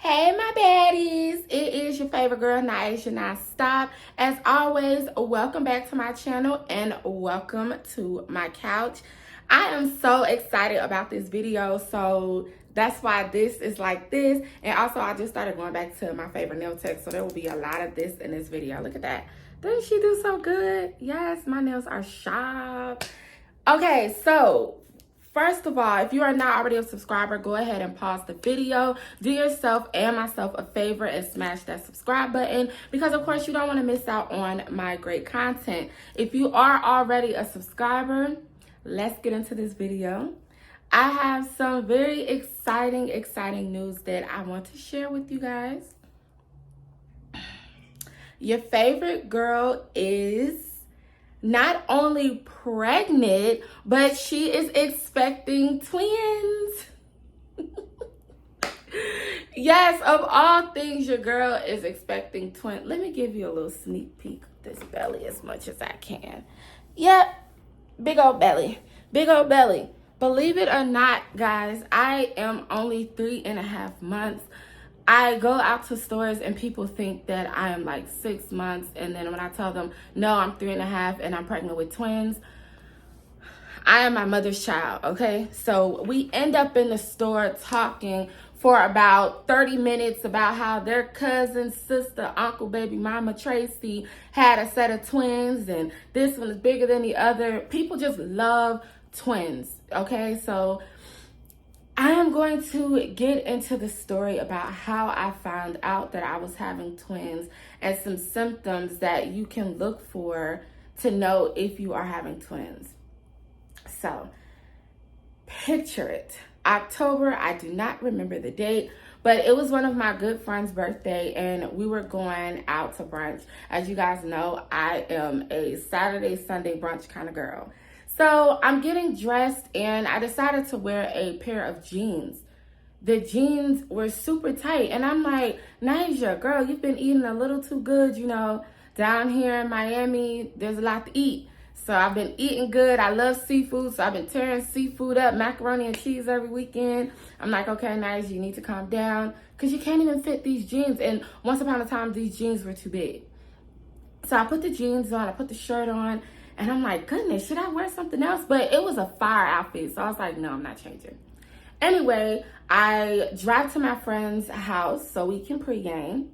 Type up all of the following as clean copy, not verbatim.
Hey my baddies, it is your favorite girl Naisha Not Stop. As always, welcome back to my channel and welcome to my couch. I am so excited about this video, so that's why this is like this. And also I just started going back to my favorite nail tech, so there will be a lot of this in this video. Look at that. Didn't she do so good? Yes, my nails are sharp. Okay, so first of all, if you are not already a subscriber, go ahead and pause the video. Do yourself and myself a favor and smash that subscribe button because, of course, you don't want to miss out on my great content. If you are already a subscriber, let's get into this video. I have some very exciting news that I want to share with you guys. Your favorite girl is not only pregnant, but she is expecting twins. Yes, of all things, your girl is expecting twins. Let me give you a little sneak peek of this belly as much as I can. Yep, big old belly, big old belly. Believe it or not, guys, I am only 3.5 months. I go out to stores and people think that I am like 6 months. And then when I tell them, no, I'm 3.5 and I'm pregnant with twins, I am my mother's child, okay? So we end up in the store talking for about 30 minutes about how their cousin, sister, uncle, baby mama, Tracy had a set of twins and this one is bigger than the other. People just love twins, okay? So I am going to get into the story about how I found out that I was having twins and some symptoms that you can look for to know if you are having twins. So, picture it. October, I do not remember the date, but it was one of my good friend's birthday and we were going out to brunch. As you guys know, I am a Saturday, Sunday brunch kind of girl. So I'm getting dressed and I decided to wear a pair of jeans. The jeans were super tight and I'm like, Naisha, girl, you've been eating a little too good, you know, down here in Miami, there's a lot to eat. So I've been eating good. I love seafood, so I've been tearing seafood up, macaroni and cheese every weekend. I'm like, okay, Naisha, you need to calm down because you can't even fit these jeans. And once upon a time, these jeans were too big. So I put the jeans on, I put the shirt on, and I'm like, goodness, should I wear something else? But it was a fire outfit, so I was like, no, I'm not changing. Anyway, I drive to my friend's house so we can pregame.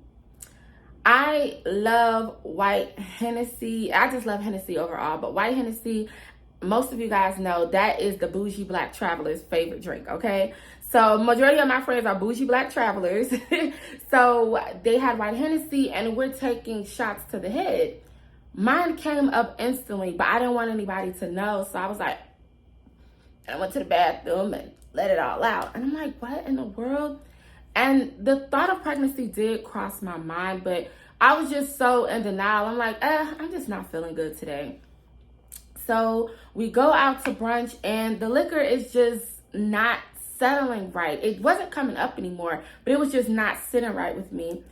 I love white Hennessy. I just love Hennessy overall, but white Hennessy, most of you guys know, that is the bougie black traveler's favorite drink, okay? So majority of my friends are bougie black travelers. So they had white Hennessy and we're taking shots to the head. Mine came up instantly, but I didn't want anybody to know. So I was like, I went to the bathroom and let it all out. And I'm like, what in the world? And the thought of pregnancy did cross my mind, but I was just so in denial. I'm like, I'm just not feeling good today. So we go out to brunch and the liquor is just not settling right. It wasn't coming up anymore, but it was just not sitting right with me.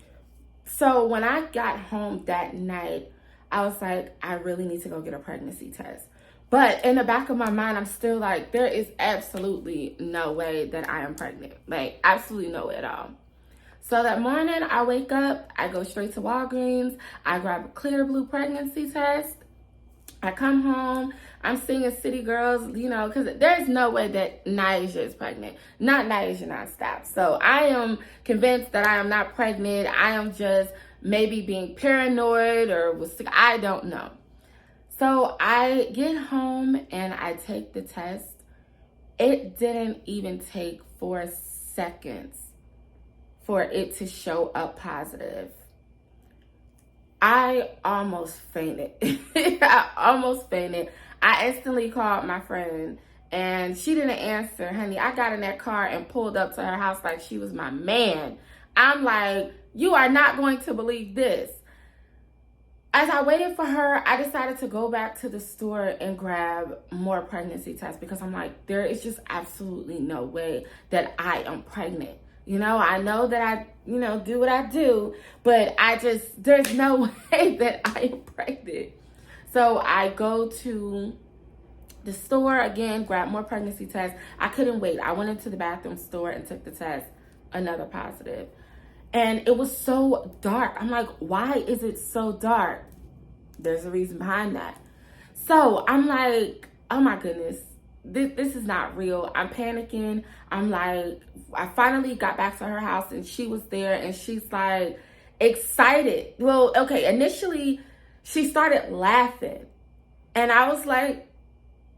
So when I got home that night, I was like, I really need to go get a pregnancy test. But in the back of my mind, I'm still like, there is absolutely no way that I am pregnant. Like, absolutely no way at all. So that morning, I wake up, I go straight to Walgreens, I grab a clear blue pregnancy test. I come home, I'm singing City Girls, you know, because there's no way that Naisha is pregnant. Not Naisha Not Stop. So I am convinced that I am not pregnant. I am just maybe being paranoid or was sick. I don't know. So I get home and I take the test. It didn't even take 4 seconds for it to show up positive. I almost fainted. I almost fainted. I instantly called my friend and she didn't answer, honey. I got in that car and pulled up to her house like she was my man. I'm like, you are not going to believe this. As I waited for her, I decided to go back to the store and grab more pregnancy tests because I'm like, there is just absolutely no way that I am pregnant. You know, I know that I, do what I do, but there's no way that I am pregnant. So I go to the store again, grab more pregnancy tests. I couldn't wait. I went into the bathroom store and took the test, another positive. And it was so dark. I'm like, why is it so dark? There's a reason behind that. So I'm like, oh my goodness, this is not real. I'm panicking. I'm like, I finally got back to her house and she was there and she's like excited. Well, okay, initially she started laughing and I was like,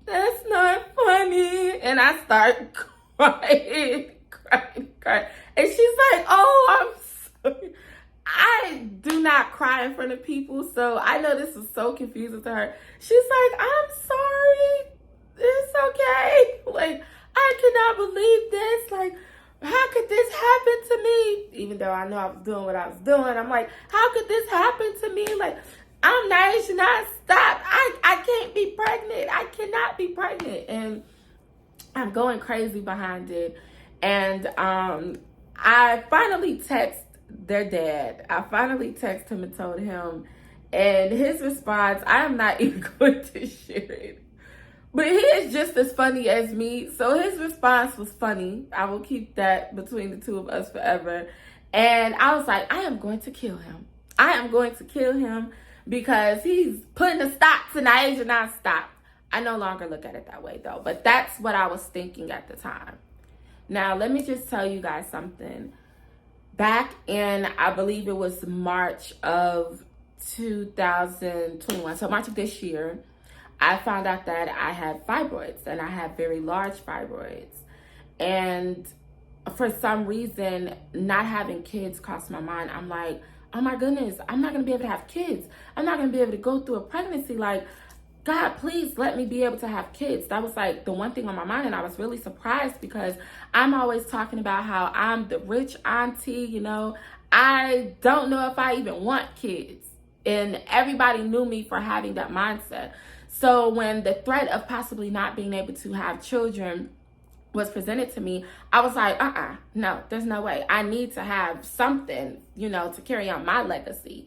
that's not funny. And I start crying. And she's like, oh, I'm sorry. I do not cry in front of people, so I know this is so confusing to her. She's like, I'm sorry. It's okay. Like, I cannot believe this. Like, how could this happen to me? Even though I know I was doing what I was doing, I'm like, how could this happen to me? Like, I'm not, should not stop. I can't be pregnant. I cannot be pregnant. And I'm going crazy behind it. And I finally text their dad. I finally texted him and told him. And his response, I am not even going to share it. But he is just as funny as me. So his response was funny. I will keep that between the two of us forever. And I was like, I am going to kill him. I am going to kill him because he's putting a stop to Naija nonstop. I no longer look at it that way though. But that's what I was thinking at the time. Now, let me just tell you guys something. Back in, I believe it was March of 2021, so March of this year, I found out that I had fibroids, and I had very large fibroids. And for some reason, not having kids crossed my mind. I'm like, oh my goodness, I'm not going to be able to have kids. I'm not going to be able to go through a pregnancy. Like, God, please let me be able to have kids. That was like the one thing on my mind. And I was really surprised because I'm always talking about how I'm the rich auntie, you know. I don't know if I even want kids. And everybody knew me for having that mindset. So when the threat of possibly not being able to have children was presented to me, I was like, no, there's no way. I need to have something, you know, to carry on my legacy.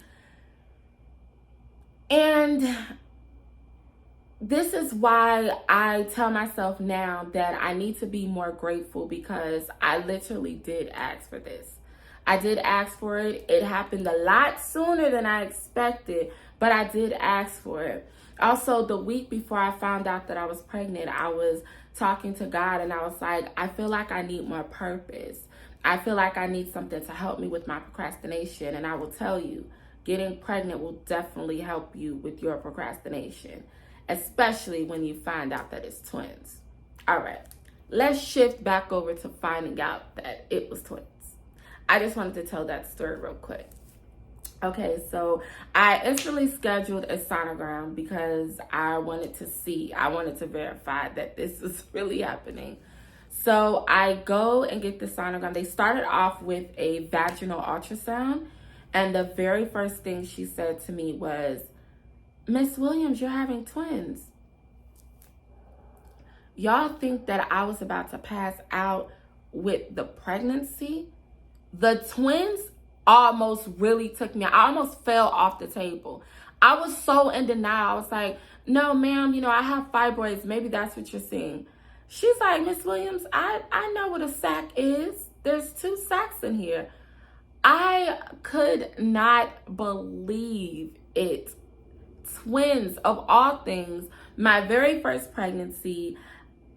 And this is why I tell myself now that I need to be more grateful because I literally did ask for this. I did ask for it. It happened a lot sooner than I expected, but I did ask for it. Also, the week before I found out that I was pregnant, I was talking to God and I was like, I feel like I need more purpose. I feel like I need something to help me with my procrastination. And I will tell you, getting pregnant will definitely help you with your procrastination, especially when you find out that it's twins. All right, let's shift back over to finding out that it was twins. I just wanted to tell that story real quick. Okay, so I instantly scheduled a sonogram because I wanted to verify that this is really happening. So I go and get the sonogram. They started off with a vaginal ultrasound, and the very first thing she said to me was, Miss Williams, you're having twins. Y'all think that I was about to pass out with the pregnancy? The twins almost really took me. I almost fell off the table. I was so in denial. I was like, no, ma'am, you know, I have fibroids. Maybe that's what you're seeing. She's like, Miss Williams, I know what a sac is. There's 2 sacs in here. I could not believe it. Twins, of all things, my very first pregnancy,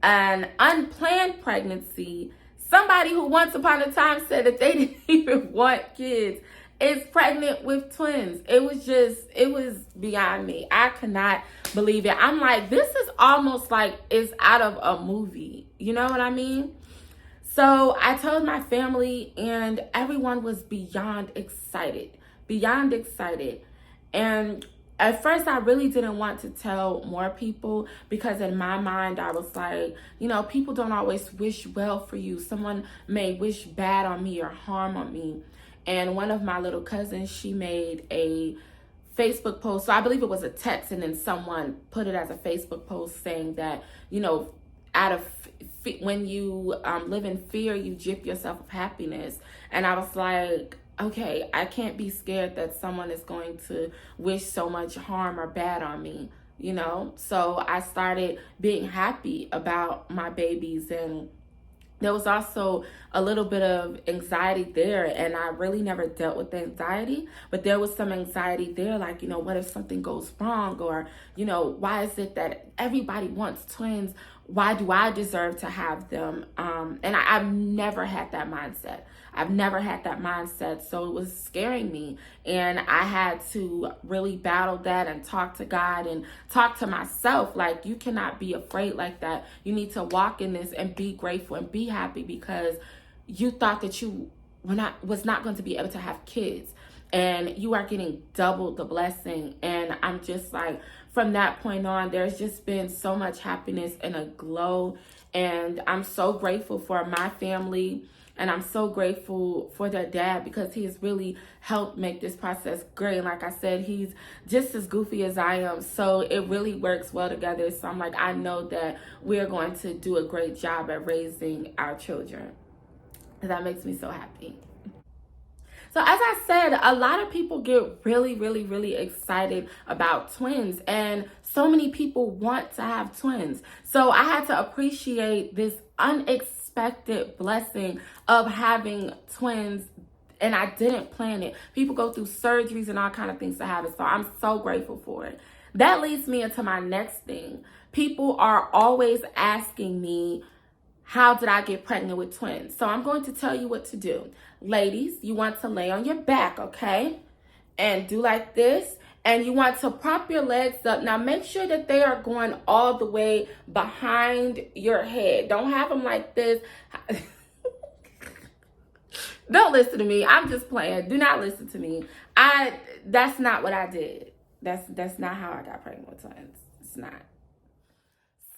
an unplanned pregnancy. Somebody who once upon a time said that they didn't even want kids is pregnant with twins. It was beyond me. I could not believe it. I'm like, this is almost like it's out of a movie. You know what I mean? So I told my family and everyone was beyond excited. And at first, I really didn't want to tell more people because in my mind, I was like, you know, people don't always wish well for you. Someone may wish bad on me or harm on me. And one of my little cousins, she made a Facebook post. So I believe it was a text, and then someone put it as a Facebook post saying that, you know, when you live in fear, you gyp yourself of happiness. And I was like, okay, I can't be scared that someone is going to wish so much harm or bad on me, you know? So I started being happy about my babies and there was also a little bit of anxiety there, and I really never dealt with the anxiety, but there was some anxiety there, like, what if something goes wrong, or, why is it that everybody wants twins? Why do I deserve to have them? And I've never had that mindset. So it was scaring me, and I had to really battle that and talk to God and talk to myself. Like, you cannot be afraid like that. You need to walk in this and be grateful and be happy, because you thought that you was not going to be able to have kids, and you are getting double the blessing. And I'm just like, from that point on, there's just been so much happiness and a glow, and I'm so grateful for my family. And I'm so grateful for their dad, because he has really helped make this process great. And like I said, he's just as goofy as I am. So it really works well together. So I'm like, I know that we're going to do a great job at raising our children. And that makes me so happy. So as I said, a lot of people get really, really, really excited about twins, and so many people want to have twins. So I had to appreciate this unexpected blessing of having twins, and I didn't plan it. People go through surgeries and all kind of things to have it, so I'm so grateful for it. That leads me into my next thing. People are always asking me, how did I get pregnant with twins? So I'm going to tell you what to do. Ladies, you want to lay on your back, okay? And do like this. And you want to prop your legs up. Now, make sure that they are going all the way behind your head. Don't have them like this. Don't listen to me. I'm just playing. Do not listen to me. That's not what I did. That's not how I got pregnant with twins. It's not.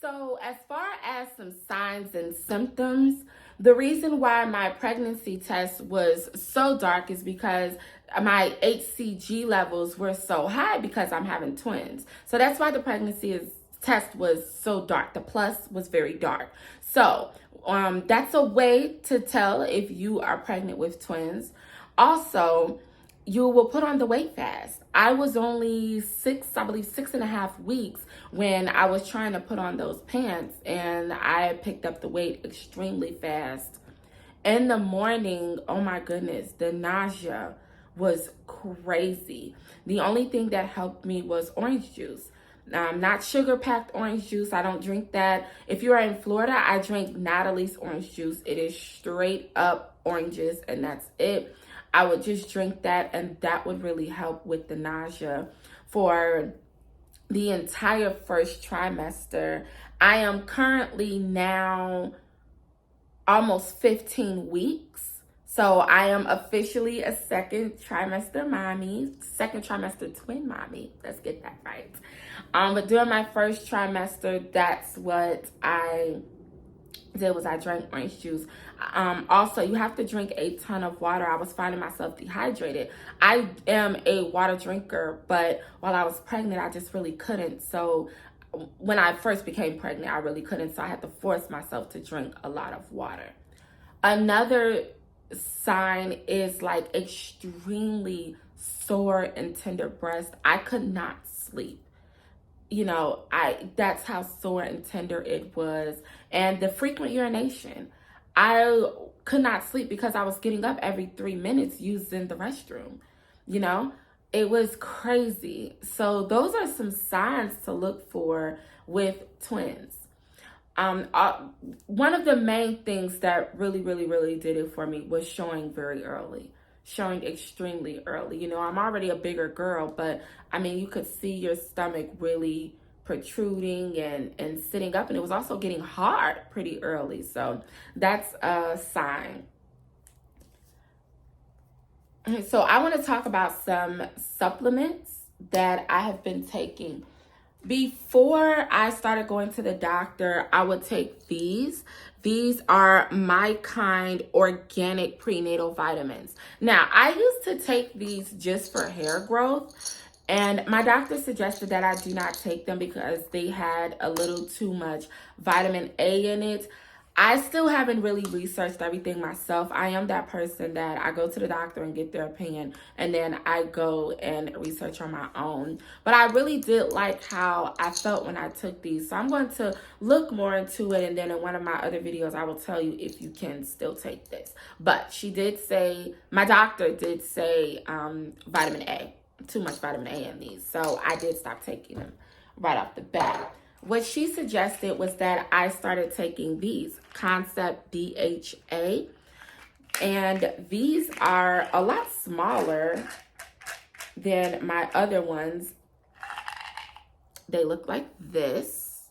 So as far as some signs and symptoms, the reason why my pregnancy test was so dark is because my HCG levels were so high, because I'm having twins. So that's why the pregnancy test was so dark. The plus was very dark. So that's a way to tell if you are pregnant with twins. Also, you will put on the weight fast. I was only 6.5 weeks when I was trying to put on those pants, and I picked up the weight extremely fast. In the morning, oh my goodness, the nausea was crazy. The only thing that helped me was orange juice. Not sugar-packed orange juice. I don't drink that. If you are in Florida, I drink Natalie's orange juice. It is straight up oranges, and that's it. I would just drink that, and that would really help with the nausea. For the entire first trimester, I am currently now almost 15 weeks. So I am officially a second trimester mommy, second trimester twin mommy. Let's get that right. But during my first trimester, that's what I did, was I drank orange juice. Also, you have to drink a ton of water. I was finding myself dehydrated. I am a water drinker, but while I was pregnant, I just really couldn't. So when I first became pregnant, I really couldn't. So I had to force myself to drink a lot of water. Another sign is like extremely sore and tender breast. I could not sleep. That's how sore and tender it was. And the frequent urination. I could not sleep because I was getting up every 3 minutes using the restroom. It was crazy. So those are some signs to look for with twins. One of the main things that really, really, really did it for me was showing very early. Showing extremely early. I'm already a bigger girl, but you could see your stomach really protruding and sitting up, and it was also getting hard pretty early. So that's a sign. So I want to talk about some supplements that I have been taking. Before I started going to the doctor, I would take these. These are My Kind organic prenatal vitamins. Now, I used to take these just for hair growth, and my doctor suggested that I do not take them because they had a little too much vitamin A in it. I still haven't really researched everything myself. I am that person that I go to the doctor and get their opinion, and then I go and research on my own. But I really did like how I felt when I took these. So I'm going to look more into it, and then in one of my other videos, I will tell you if you can still take this. But she did say, my doctor did say vitamin A, too much vitamin A in these. So I did stop taking them right off the bat. What she suggested was that I started taking these, Concept DHA. And these are a lot smaller than my other ones. They look like this.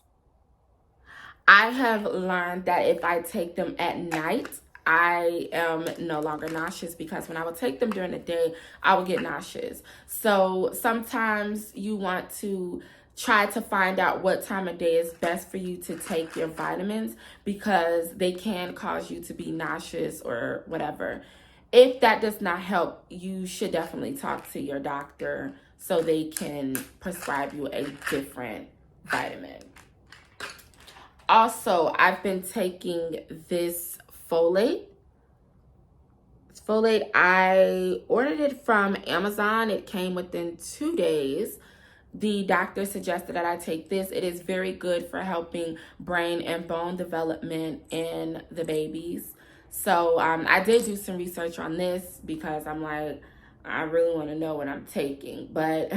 I have learned that if I take them at night, I am no longer nauseous, because when I would take them during the day, I would get nauseous. So sometimes you want to try to find out what time of day is best for you to take your vitamins, because they can cause you to be nauseous or whatever. If that does not help, you should definitely talk to your doctor so they can prescribe you a different vitamin. Also, I've been taking this folate. Folate, I ordered it from Amazon. It came within 2 days. The doctor suggested that I take this. It is very good for helping brain and bone development in the babies. So I did do some research on this, because I'm like, I really want to know what I'm taking. But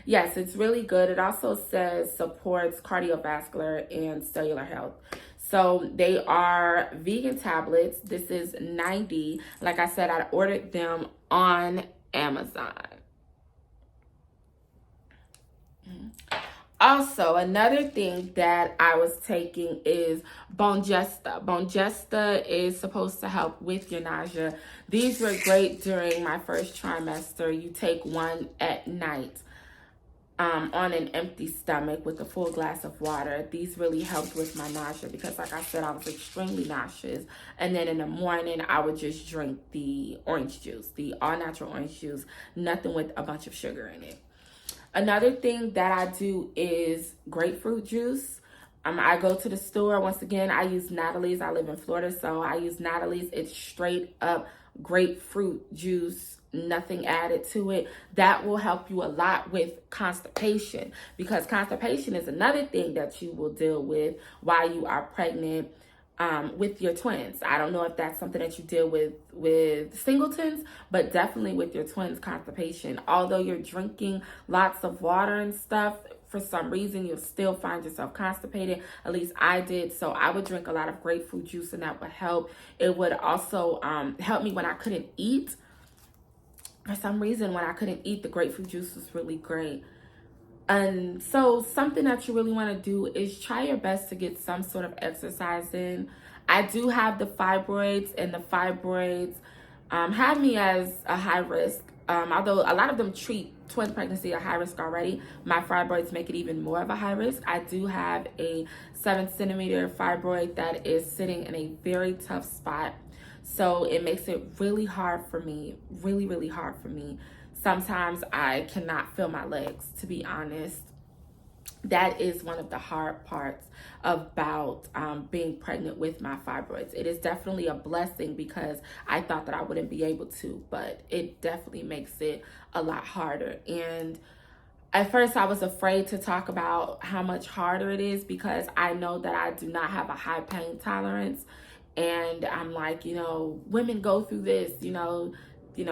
yes, it's really good. It also says supports cardiovascular and cellular health. So they are vegan tablets. This is 90. Like I said, I ordered them on Amazon. Also, another thing that I was taking is Bongesta. Bongesta is supposed to help with your nausea. These were great during my first trimester. You take one at night on an empty stomach with a full glass of water. These really helped with my nausea, because like I said, I was extremely nauseous. And then in the morning, I would just drink the orange juice, the all-natural orange juice, nothing with a bunch of sugar in it. Another thing that I do is grapefruit juice. I go to the store. Once again, I use Natalie's. I live in Florida, so I use Natalie's. It's straight up grapefruit juice, nothing added to it. That will help you a lot with constipation, because constipation is another thing that you will deal with while you are pregnant. With your twins. I don't know if that's something that you deal with singletons, but definitely with your twins, constipation. Although you're drinking lots of water and stuff, for some reason you'll still find yourself constipated. At least I did. So I would drink a lot of grapefruit juice, and that would help. It would also help me when I couldn't eat. For some reason, when I couldn't eat, the grapefruit juice was really great. And so something that you really want to do is try your best to get some sort of exercise in. I do have the fibroids, and the fibroids have me as a high risk. Although a lot of them treat twin pregnancy a high risk already, my fibroids make it even more of a high risk. I do have a 7-centimeter fibroid that is sitting in a very tough spot. So it makes it really hard for me, really, really hard for me. Sometimes I cannot feel my legs, to be honest. That is one of the hard parts about being pregnant with my fibroids. It is definitely a blessing, because I thought that I wouldn't be able to, but it definitely makes it a lot harder. And at first I was afraid to talk about how much harder it is, because I know that I do not have a high pain tolerance. And I'm like, women go through this,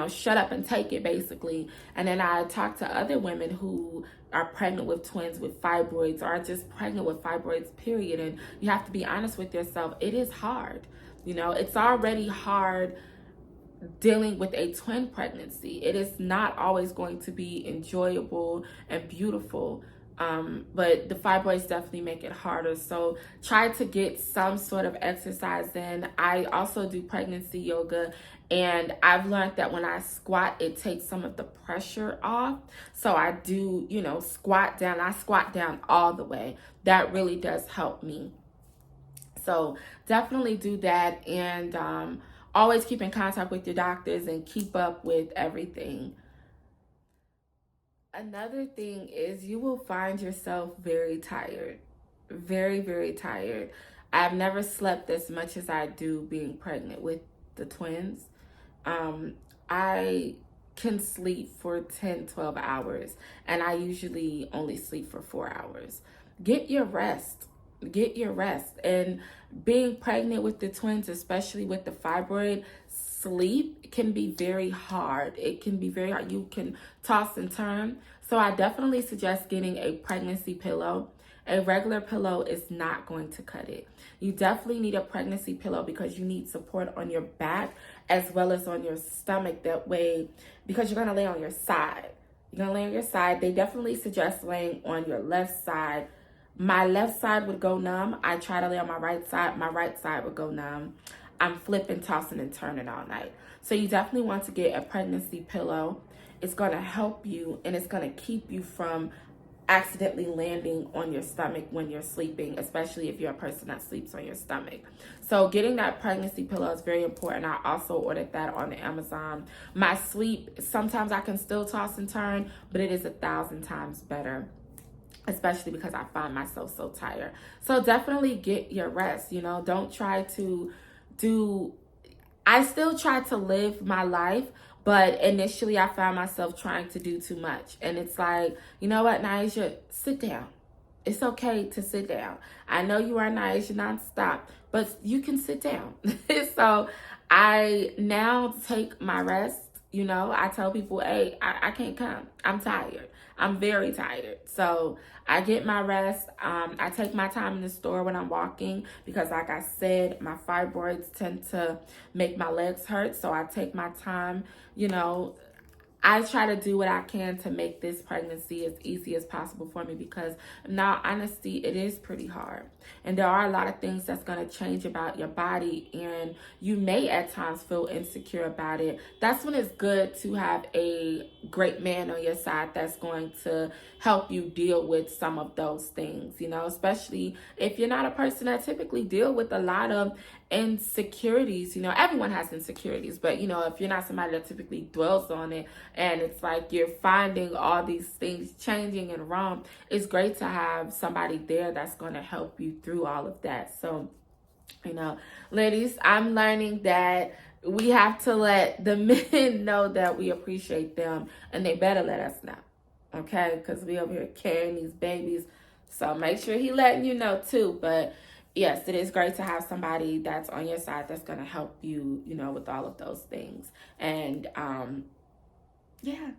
shut up and take it, basically. And then I talked to other women who are pregnant with twins with fibroids, or are just pregnant with fibroids, period. And you have to be honest with yourself. It is hard. It's already hard dealing with a twin pregnancy. It is not always going to be enjoyable and beautiful. But the fibroids definitely make it harder. So try to get some sort of exercise in. I also do pregnancy yoga, and I've learned that when I squat, it takes some of the pressure off. So I do, squat down. I squat down all the way. That really does help me. So definitely do that, and always keep in contact with your doctors and keep up with everything. Another thing is you will find yourself very tired, very, very tired. I've never slept as much as I do being pregnant with the twins. I can sleep for 10, 12 hours, and I usually only sleep for 4 hours. Get your rest. Get your rest. And being pregnant with the twins, especially with the fibroid, sleep can be very hard. It can be very hard. You can toss and turn. So I definitely suggest getting a pregnancy pillow. A regular pillow is not going to cut it. You definitely need a pregnancy pillow because you need support on your back as well as on your stomach. That way, because you're going to lay on your side. You're going to lay on your side. They definitely suggest laying on your left side. My left side would go numb. I try to lay on my right side. My right side would go numb. I'm flipping, tossing, and turning all night. So you definitely want to get a pregnancy pillow. It's going to help you, and it's going to keep you from accidentally landing on your stomach when you're sleeping, especially if you're a person that sleeps on your stomach. So getting that pregnancy pillow is very important. I also ordered that on Amazon. My sleep, sometimes I can still toss and turn, but it is 1,000 times better, especially because I find myself so tired. So definitely get your rest. You know, don't try to I still try to live my life, but initially I found myself trying to do too much. And it's like, you know what, Nyesha, sit down. It's okay to sit down. I know you are Nyesha nonstop, but you can sit down. So I now take my rest. You know, I tell people, hey, I can't come. I'm tired. I'm very tired. So I get my rest. I take my time in the store when I'm walking because, like I said, my fibroids tend to make my legs hurt. So I take my time, you know. I try to do what I can to make this pregnancy as easy as possible for me because, now, honestly, it is pretty hard. And there are a lot of things that's going to change about your body, and you may at times feel insecure about it. That's when it's good to have a great man on your side that's going to help you deal with some of those things, you know, especially if you're not a person that typically deal with a lot of insecurities. You know, everyone has insecurities, but you know, if you're not somebody that typically dwells on it and it's like you're finding all these things changing and wrong, it's great to have somebody there that's going to help you through all of that. So, you know, ladies, I'm learning that we have to let the men know that we appreciate them, and they better let us know, okay? Because we over here carrying these babies, so make sure he letting you know too. But yes, it is great to have somebody that's on your side that's going to help you, you know, with all of those things. And yeah.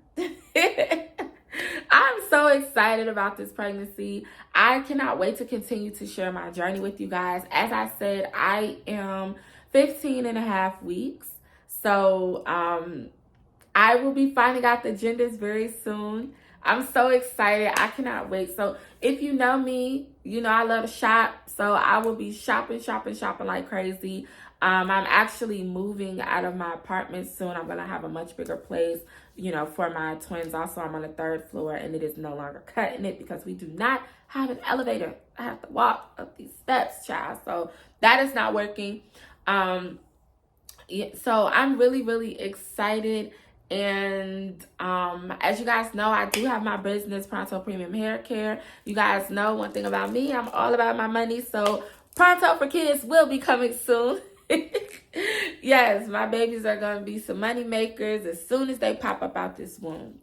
I'm so excited about this pregnancy. I cannot wait to continue to share my journey with you guys. As I said, I am 15 and a half weeks. So I will be finding out the genders very soon. I'm so excited. I cannot wait. So if you know me, you know I love to shop. So I will be shopping like crazy. I'm actually moving out of my apartment soon. I'm going to have a much bigger place, you know, for my twins. Also, I'm on the 3rd floor, and it is no longer cutting it because we do not have an elevator. I have to walk up these steps, child. So that is not working. Yeah, so I'm really, really excited. And as you guys know, I do have my business, Prenatal Premium Hair Care. You guys know one thing about me, I'm all about my money. So Pronto for Kids will be coming soon. Yes, my babies are going to be some money makers as soon as they pop up out this womb.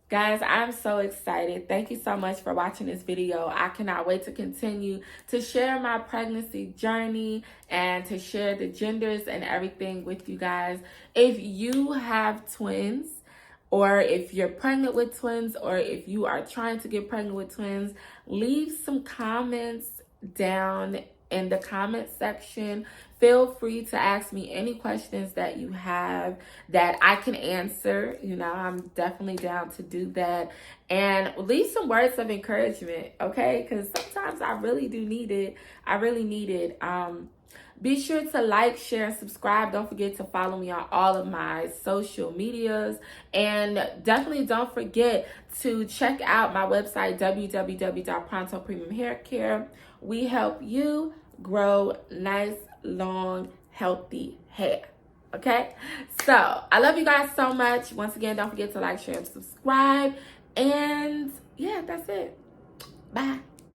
Guys, I'm so excited. Thank you so much for watching this video. I cannot wait to continue to share my pregnancy journey and to share the genders and everything with you guys. If you have twins, or if you're pregnant with twins, or if you are trying to get pregnant with twins, leave some comments down in the comment section. Feel free to ask me any questions that you have that I can answer. You know, I'm definitely down to do that. And leave some words of encouragement, okay? Because sometimes I really do need it. I really need it. Be sure to like, share, and subscribe. Don't forget to follow me on all of my social medias. And definitely don't forget to check out my website, www.prontopremiumhaircare. We help you grow nice, long, healthy hair. Okay? So, I love you guys so much. Once again, don't forget to like, share, and subscribe. And yeah, that's it. Bye.